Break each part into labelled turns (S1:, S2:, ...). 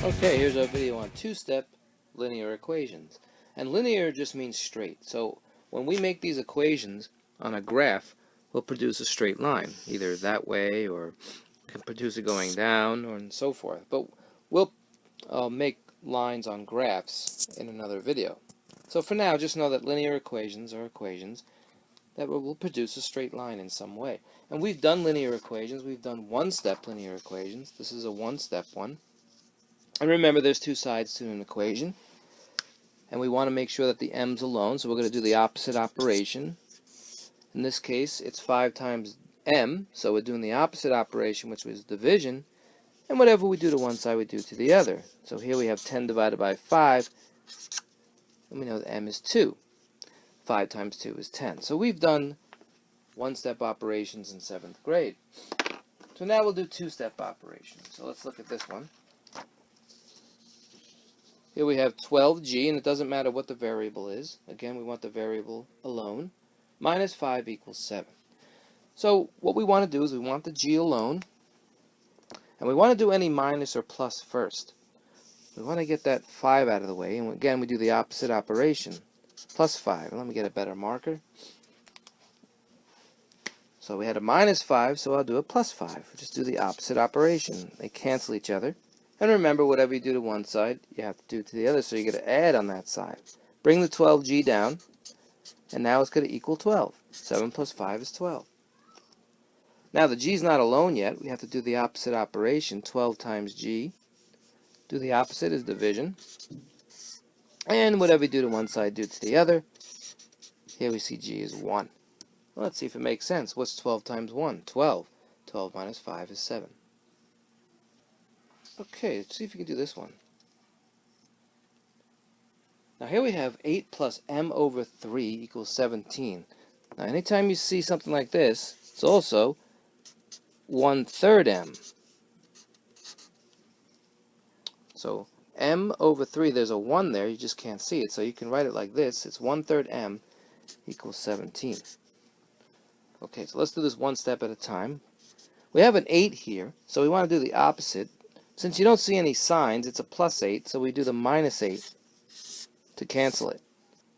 S1: Okay, here's our video on two-step linear equations. And linear just means straight. So when we make these equations on a graph, we'll produce a straight line, either that way or can produce it going down or and so forth. But we'll make lines on graphs in another video. So for now, just know that linear equations are equations that will produce a straight line in some way. And we've done linear equations. We've done one-step linear equations. This is a one-step one. And remember, there's two sides to an equation, and we want to make sure that the m's alone, so we're going to do the opposite operation. In this case, it's 5 times m, so we're doing the opposite operation, which was division, and whatever we do to one side, we do to the other. So here we have 10 divided by 5, and we know that m is 2. 5 times 2 is 10. So we've done one-step operations in 7th grade. So now we'll do two-step operations. So let's look at this one. Here we have 12g, and it doesn't matter what the variable is. Again, we want the variable alone. Minus 5 equals 7. So what we want to do is we want the g alone, and we want to do any minus or plus first. We want to get that 5 out of the way, and again, we do the opposite operation. Plus 5. Let me get a better marker. So we had a minus 5, so I'll do a plus 5. We'll just do the opposite operation. They cancel each other. And remember, whatever you do to one side, you have to do to the other, so you're going to add on that side. Bring the 12g down, and now it's going to equal 12. 7 plus 5 is 12. Now, the g is not alone yet. We have to do the opposite operation. 12 times g. Do the opposite is division. And whatever you do to one side, do to the other. Here we see g is 1. Well, let's see if it makes sense. What's 12 times 1? 12. 12 minus 5 is 7. Okay, let's see if we can do this one. Now here we have 8 plus m over 3 equals 17. Now anytime you see something like this, it's also 1/3 m. So m over 3, there's a 1 there, you just can't see it, so you can write it like this. It's 1/3 m equals 17. Okay, so let's do this one step at a time. We have an 8 here, so we want to do the opposite. Since you don't see any signs, it's a plus 8, so we do the minus 8 to cancel it.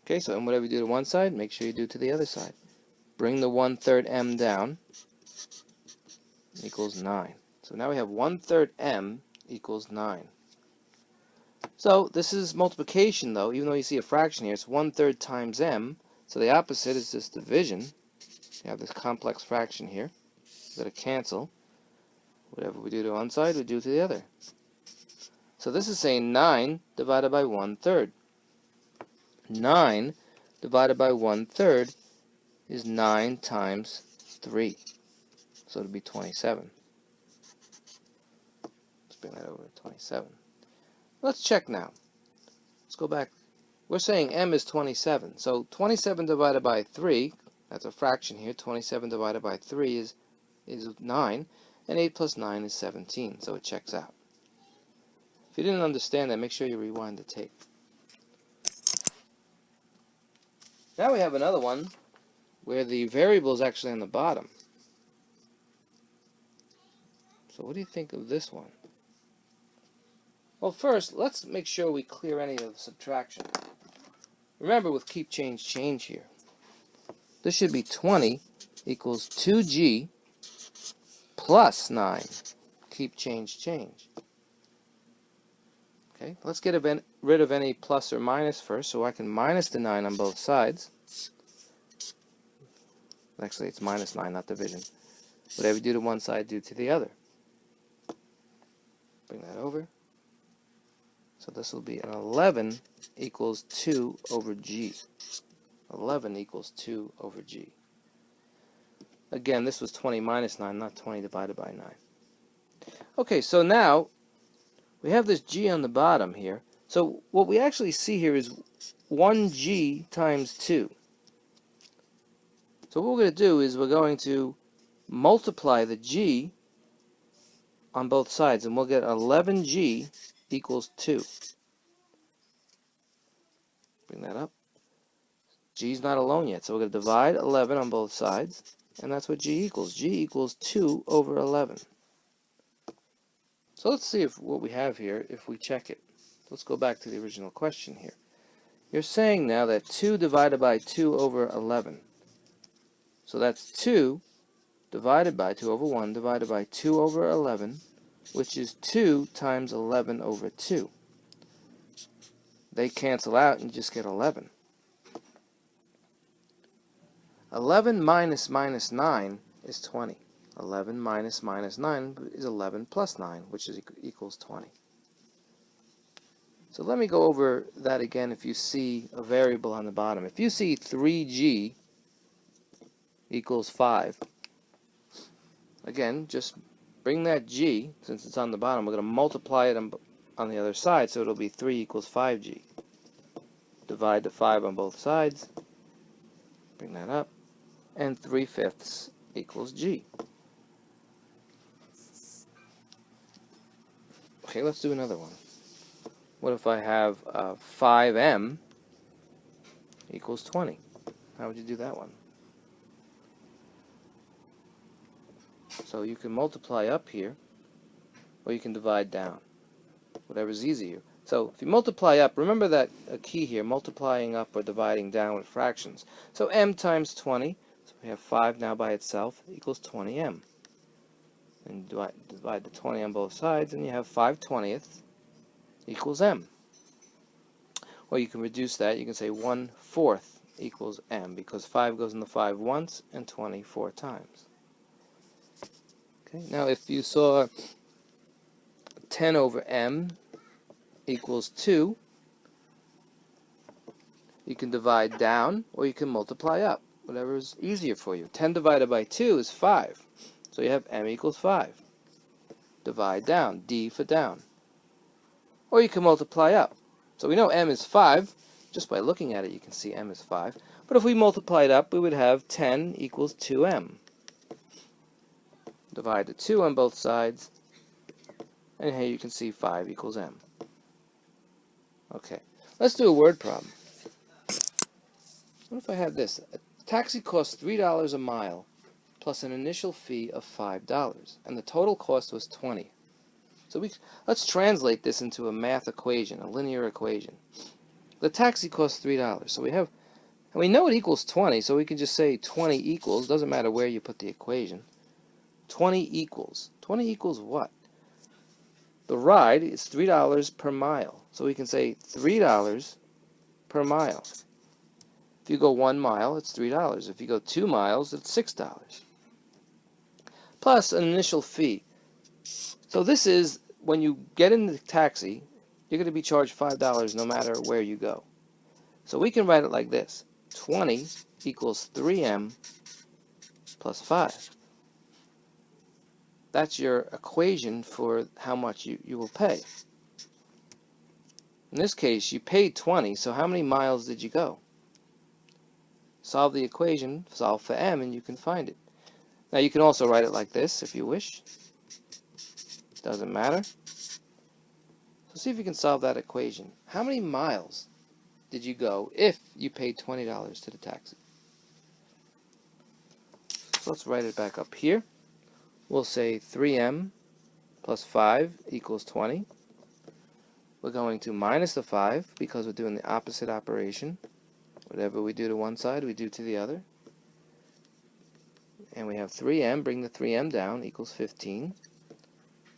S1: Okay, so whatever you do to one side, make sure you do to the other side. Bring the 1/3 m down, equals 9. So now we have 1/3 m equals 9. So this is multiplication, though. Even though you see a fraction here, it's 1/3 times m, so the opposite is just division. You have this complex fraction here. You've got to cancel. Whatever we do to one side, we do to the other. So this is saying 9 divided by 1/3. 9 divided by 1/3 is 9 times 3. So it'll be 27. Let's bring that over to 27. Let's check now. Let's go back. We're saying m is 27. So 27 divided by 3, that's a fraction here. 27 divided by 3 is 9. And 8 plus 9 is 17, so it checks out. If you didn't understand that, make sure you rewind the tape. Now we have another one where the variable is actually on the bottom. So what do you think of this one? Well, first, let's make sure we clear any of the subtraction. Remember, with keep, change, change here. This should be 20 equals 2g plus 9. Keep, change, change. Okay, let's get rid of any plus or minus first, so I can minus the 9 on both sides. Actually, it's minus 9, not division. Whatever you do to one side, do to the other. Bring that over. So this will be an 11 equals 2 over g. 11 equals 2 over g. Again, this was 20 minus 9, not 20 divided by 9. Okay, so now we have this g on the bottom here. So what we actually see here is 1g times 2. So what we're going to do is we're going to multiply the g on both sides, and we'll get 11g equals 2. Bring that up. G is not alone yet, so we're going to divide 11 on both sides, and that's what g equals. G equals 2 over 11. So So let's see if what we have here, if we check it. Let's go back to the original question here. You're saying now that 2 divided by 2 over 11. So that's 2 divided by 2 over 1 divided by 2 over 11, which is 2 times 11 over 2. They cancel out and you just get 11. 11 minus 9 is 20. 11 minus 9 is 11 plus 9, which is equals 20. So let me go over that again if you see a variable on the bottom. If you see 3g equals 5, again, just bring that g, since it's on the bottom, we're going to multiply it on the other side, so it'll be 3 equals 5g. Divide the 5 on both sides, bring that up, and 3/5 equals g. Okay, let's do another one. What if I have 5m equals 20? How would you do that one? So you can multiply up here, or you can divide down, whatever's easier. So if you multiply up, remember that a key here, multiplying up or dividing down with fractions. So m times 20, so we have 5 now by itself, equals 20m. And divide the 20 on both sides, and you have 5/20 equals m. Or you can reduce that, you can say 1/4 equals m, because 5 goes into 5 once and 20 4 times. Okay, now if you saw 10 over m equals 2, you can divide down or you can multiply up, whatever is easier for you. 10 divided by 2 is 5, so you have m equals 5. Divide down, d for down. Or you can multiply up. So we know m is 5. Just by looking at it, you can see m is 5. But if we multiplied up, we would have 10 equals 2m. Divide the 2 on both sides, and here you can see 5 equals m. Okay, let's do a word problem. What if I have this? A taxi costs $3 a mile, plus an initial fee of $5, and the total cost was 20. So let's translate this into a math equation, a linear equation. The taxi costs $3, so and we know it equals 20, so we can just say 20 equals, doesn't matter where you put the equation. 20 equals what? The ride is $3 per mile, so we can say $3 per mile. If you go 1 mile, it's $3. If you go 2 miles, it's $6. Plus an initial fee. So this is, when you get in the taxi, you're going to be charged $5 no matter where you go. So we can write it like this. 20 equals 3m plus 5. That's your equation for how much you will pay. In this case, you paid 20, so how many miles did you go? Solve the equation, solve for m, and you can find it. Now you can also write it like this if you wish. Doesn't matter. So see if you can solve that equation. How many miles did you go if you paid $20 to the taxi? So let's write it back up here. We'll say 3m plus 5 equals 20. We're going to minus the 5 because we're doing the opposite operation. Whatever we do to one side, we do to the other. And we have 3m, bring the 3m down, equals 15.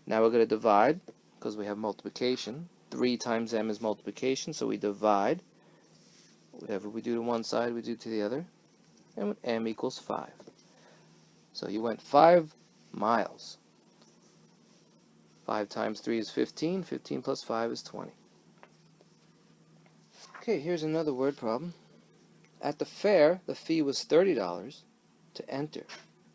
S1: Now we're going to divide, because we have multiplication. 3 times m is multiplication, so we divide. Whatever we do to one side, we do to the other. And m equals 5. So you went 5 miles. 5 times 3 is 15. 15 plus 5 is 20. Okay, here's another word problem. At the fair, the fee was $30 to enter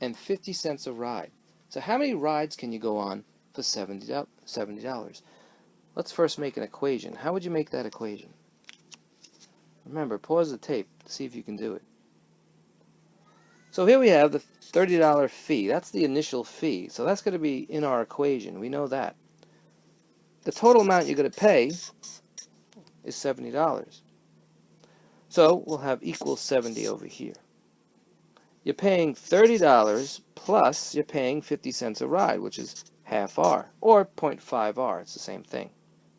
S1: and 50 cents a ride. So how many rides can you go on for $70? Let's first make an equation. How would you make that equation? Remember, pause the tape to see if you can do it. So here we have the $30 fee. That's the initial fee. So that's going to be in our equation. We know that. The total amount you're going to pay is $70. So we'll have equals 70 over here. You're paying $30 plus you're paying 50 cents a ride, which is half R, or 0.5 R. It's the same thing.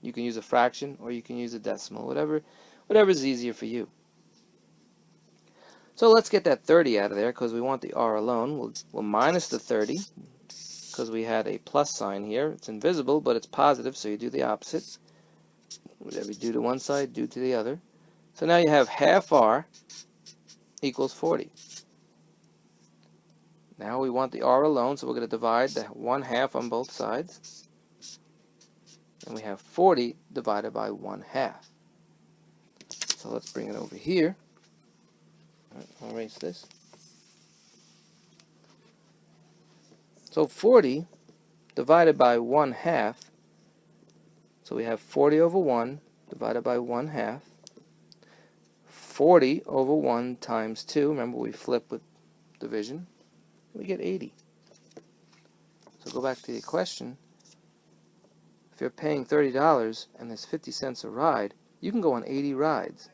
S1: You can use a fraction or you can use a decimal, whatever's easier for you. So let's get that 30 out of there because we want the R alone. We'll minus the 30 because we had a plus sign here. It's invisible, but it's positive, so you do the opposite. Whatever you do to one side, do to the other. So now you have half R equals 40. Now we want the R alone, so we're going to divide the 1/2 on both sides. And we have 40 divided by 1/2. So let's bring it over here. I'll erase this. So 40 divided by 1/2. So we have 40 over 1 divided by 1/2. 40 over 1 times 2. Remember, we flip with division. We get 80. So go back to the question. If you're paying $30 and there's 50 cents a ride, you can go on 80 rides.